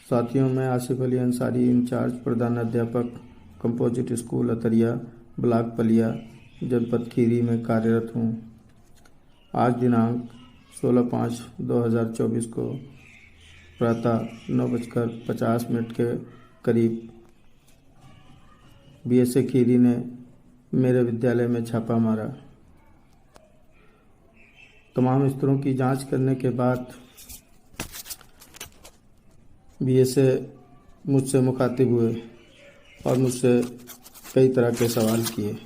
साथियों, मैं आसिफ अली अंसारी, इंचार्ज प्रधानाध्यापक कंपोजिट स्कूल अतरिया, ब्लॉक पलिया, जनपद खीरी में कार्यरत हूँ। आज दिनांक 16/5/2024 को प्रातः 9:50 के करीब बीएसए खीरी ने मेरे विद्यालय में छापा मारा। तमाम स्तरों की जांच करने के बाद बीएसए मुझसे मुखातिब हुए और मुझसे कई तरह के सवाल किए।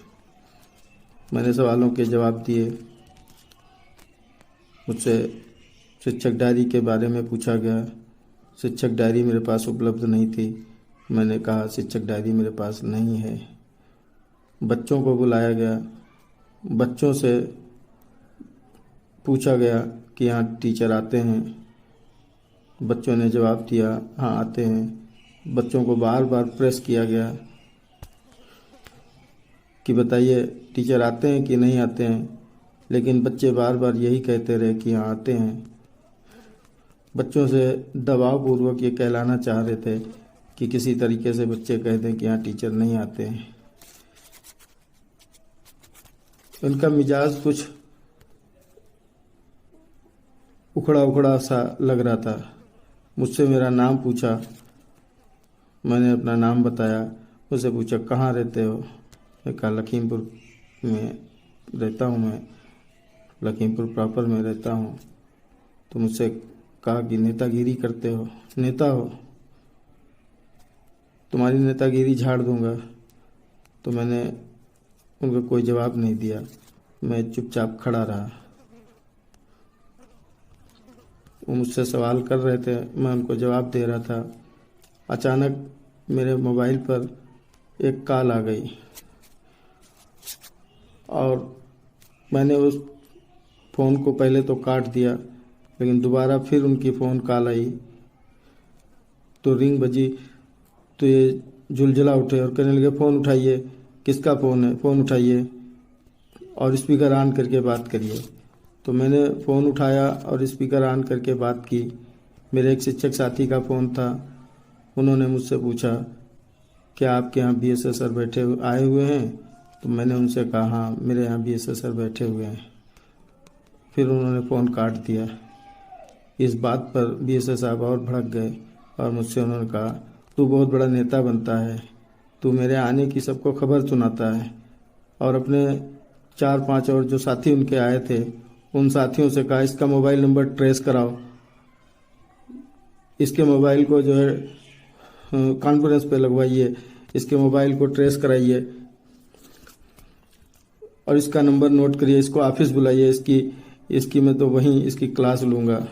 मैंने सवालों के जवाब दिए। मुझसे शिक्षक डायरी के बारे में पूछा गया। शिक्षक डायरी मेरे पास उपलब्ध नहीं थी। मैंने कहा शिक्षक डायरी मेरे पास नहीं है। बच्चों को बुलाया गया। बच्चों से पूछा गया कि यहाँ टीचर आते हैं। बच्चों ने जवाब दिया हाँ आते हैं। बच्चों को बार बार प्रेस किया गया कि बताइए टीचर आते हैं कि नहीं आते हैं, लेकिन बच्चे बार बार यही कहते रहे कि हाँ आते हैं। बच्चों से दबावपूर्वक ये कहलाना चाह रहे थे कि किसी तरीके से बच्चे कह दें कि हाँ टीचर नहीं आते हैं। उनका मिजाज कुछ उखड़ा उखड़ा सा लग रहा था। मुझसे मेरा नाम पूछा। मैंने अपना नाम बताया। मुझसे पूछा कहाँ रहते हो। मैं कहा लखीमपुर में रहता हूँ, मैं लखीमपुर प्रॉपर में रहता हूँ। तो मुझसे कहा कि नेतागिरी करते हो। नेता हो, तुम्हारी नेतागिरी झाड़ दूंगा। तो मैंने उनको कोई जवाब नहीं दिया। मैं चुपचाप खड़ा रहा। वो मुझसे सवाल कर रहे थे, मैं उनको जवाब दे रहा था। अचानक मेरे मोबाइल पर एक कॉल आ गई और मैंने उस फ़ोन को पहले तो काट दिया, लेकिन दोबारा फिर उनकी फ़ोन कॉल आई तो रिंग बजी। तो ये झुलझुला उठे और कहने लगे फ़ोन उठाइए, किसका फ़ोन है, फ़ोन उठाइए और स्पीकर ऑन करके बात करिए। तो मैंने फ़ोन उठाया और स्पीकर ऑन करके बात की। मेरे एक शिक्षक साथी का फ़ोन था। उन्होंने मुझसे पूछा क्या आपके यहाँ बीएसए सर आए हुए हैं। तो मैंने उनसे कहा हाँ मेरे यहाँ बीएसए सर बैठे हुए हैं। फिर उन्होंने फ़ोन काट दिया। इस बात पर बीएसए साहब और भड़क गए और मुझसे उन्होंने कहा तू बहुत बड़ा नेता बनता है, तू मेरे आने की सबको खबर सुनाता है। और अपने 4-5 और जो साथी उनके आए थे उन साथियों से कहा इसका मोबाइल नंबर ट्रेस कराओ, इसके मोबाइल को जो है कॉन्फ्रेंस पे लगवाइए, इसके मोबाइल को ट्रेस कराइए और इसका नंबर नोट करिए, इसको ऑफिस बुलाइए, इसकी मैं तो वहीं इसकी क्लास लूँगा।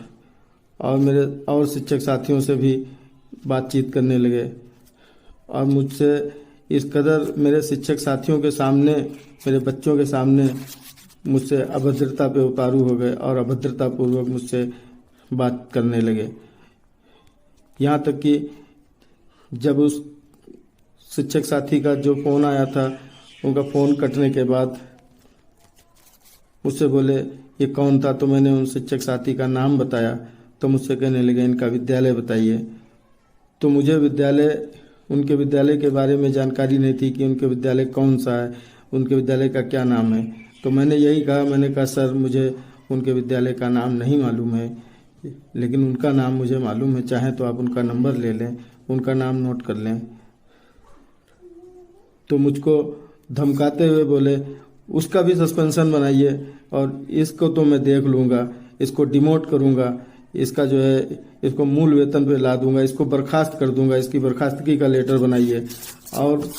और मेरे और शिक्षक साथियों से भी बातचीत करने लगे और मुझसे इस कदर मेरे शिक्षक साथियों के सामने, मेरे बच्चों के सामने मुझसे अभद्रता पे उतारू हो गए और अभद्रतापूर्वक मुझसे बात करने लगे। यहाँ तक कि जब उस शिक्षक साथी का जो फ़ोन आया था, उनका फ़ोन कटने के बाद मुझसे बोले ये कौन था। तो मैंने उन शिक्षक साथी का नाम बताया। तो मुझसे कहने लगे इनका विद्यालय बताइए। तो मुझे उनके विद्यालय के बारे में जानकारी नहीं थी कि उनके विद्यालय कौन सा है, उनके विद्यालय का क्या नाम है। तो मैंने यही कहा, मैंने कहा सर मुझे उनके विद्यालय का नाम नहीं मालूम है, लेकिन उनका नाम मुझे मालूम है, चाहे तो आप उनका नंबर ले लें, उनका नाम नोट कर लें। तो मुझको धमकाते हुए बोले उसका भी सस्पेंशन बनाइए और इसको तो मैं देख लूँगा, इसको डिमोट करूँगा, इसका जो है इसको मूल वेतन पे ला दूंगा, इसको बर्खास्त कर दूंगा, इसकी बर्खास्तगी का लेटर बनाइए। और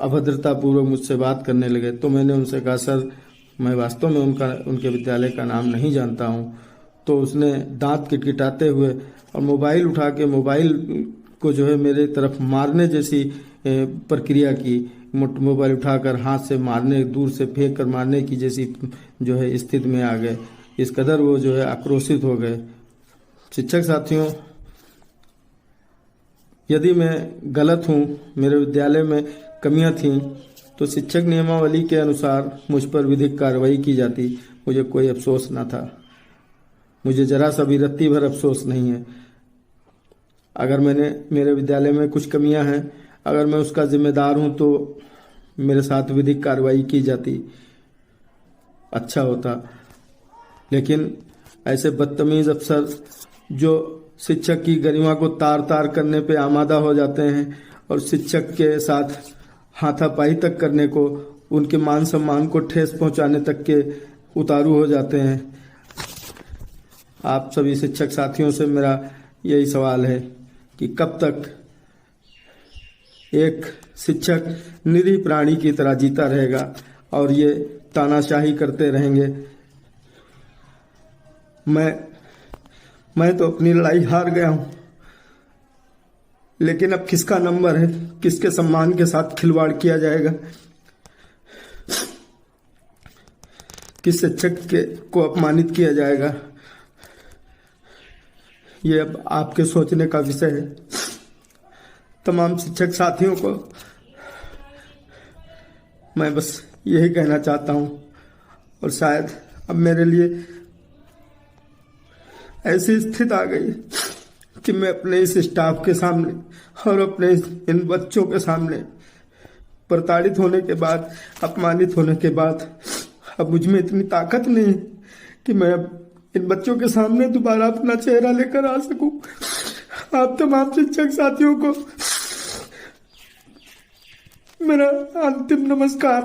अभद्रतापूर्वक मुझसे बात करने लगे। तो मैंने उनसे कहा सर मैं वास्तव में उनके विद्यालय का नाम नहीं जानता हूँ। तो उसने दांत किटकिटाते हुए और मोबाइल उठा के मोबाइल को जो है मेरे तरफ मारने जैसी प्रक्रिया की। मोबाइल उठाकर हाथ से मारने, दूर से फेंक कर मारने की जैसी जो है स्थिति में आ गए। इस कदर वो जो है आक्रोशित हो गए। शिक्षक साथियों, यदि मैं गलत हूँ, मेरे विद्यालय में कमियां थीं, तो शिक्षक नियमावली के अनुसार मुझ पर विधिक कार्रवाई की जाती। मुझे कोई अफसोस न था। मुझे जरा सा भी रत्ती भर अफसोस नहीं है। अगर मेरे विद्यालय में कुछ कमियां हैं, अगर मैं उसका जिम्मेदार हूं तो मेरे साथ विधिक कार्रवाई की जाती, अच्छा होता। लेकिन ऐसे बदतमीज अफसर जो शिक्षक की गरिमा को तार तार करने पे आमादा हो जाते हैं और शिक्षक के साथ हाथापाई तक करने को, उनके मान सम्मान को ठेस पहुंचाने तक के उतारू हो जाते हैं। आप सभी शिक्षक साथियों से मेरा यही सवाल है कि कब तक एक शिक्षक निरीह प्राणी की तरह जीता रहेगा और ये तानाशाही करते रहेंगे। मैं तो अपनी लड़ाई हार गया हूं, लेकिन अब किसका नंबर है, किसके सम्मान के साथ खिलवाड़ किया जाएगा, किस शिक्षक को अपमानित किया जाएगा, ये अब आपके सोचने का विषय है। तमाम शिक्षक साथियों को मैं बस यही कहना चाहता हूं, और शायद अब मेरे लिए ऐसी स्थिति आ गई कि मैं अपने इस स्टाफ के सामने और अपने इन बच्चों के सामने प्रताड़ित होने के बाद, अपमानित होने के बाद, अब मुझ में इतनी ताकत नहीं कि मैं अब इन बच्चों के सामने दोबारा अपना चेहरा लेकर आ सकूं। आप तमाम शिक्षक साथियों को मेरा अंतिम नमस्कार।